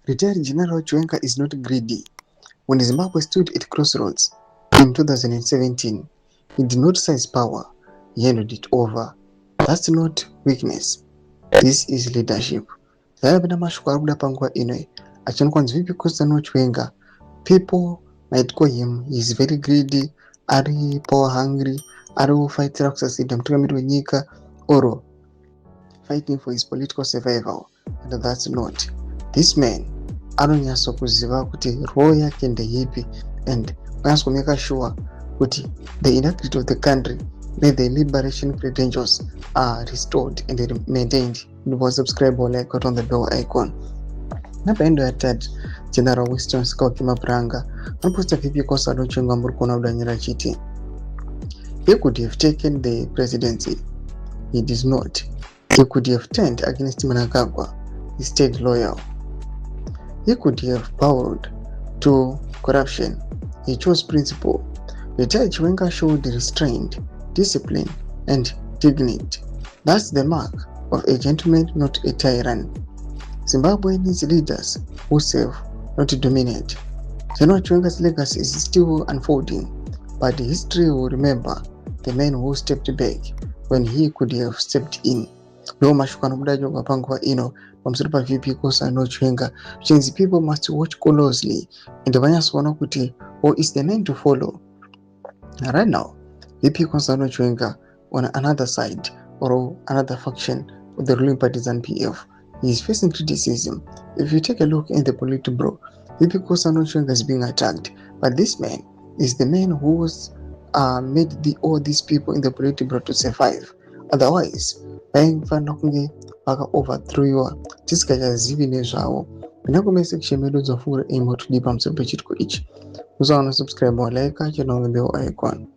Retired General Chiwenga is not greedy. When Zimbabwe stood at crossroads in 2017, he did not seize power, he handed it over. That's not weakness. This is leadership. Zayabena mashoko arikuda panguva ino achionekwa vipi Constantine Chiwenga. People might call him he's very greedy, ari power hungry, ari kufighting kusucceed mutungamiri wenyika, or fighting for his political survival. And that's not. This man anonyatso kuziva kuti role yake ndeipi, and unatso make sure kuti the integrity of the country, the liberation credentials are restored and maintained. You subscribe or like on the bell icon. Napaendo ya third General Winston Scout Mapranga anoposta vipi Constantine Chiwenga muri kuona kudanyira chiti. He could have taken the presidency. He did not. He could have turned against Mnangagwa. He stayed loyal. He could have bowed to corruption. He chose principle. Retired Chiwenga showed restraint, discipline, and dignity. That's the mark of a gentleman, not a tyrant. Zimbabwe needs leaders who serve, not dominate. General Chiwenga's legacy is still unfolding, but history will remember the man who stepped back when he could have stepped in. Ndo mashoko anobuda kwa panguva ino pamusoro pavipi Constantine Chiwenga. Chinzi people must watch closely and vanyatsoona kuti is the man to follow. Right now, VP Constantine Chiwenga on another side or another faction of the ruling party ZANU-PF, he is facing criticism. If you take a look in the Politburo, VP Constantine Chiwenga is being attacked, but this man is the man who was made all these people in the Politburo to survive. Otherwise, vaifana kunge vakaoverthrowiwa tisingachazivi nezvavo. Ndinakome section medu dzofungira aim kuti dipa pamusoro pechitiko ichi. Usaona subscribe or like channel bell icon.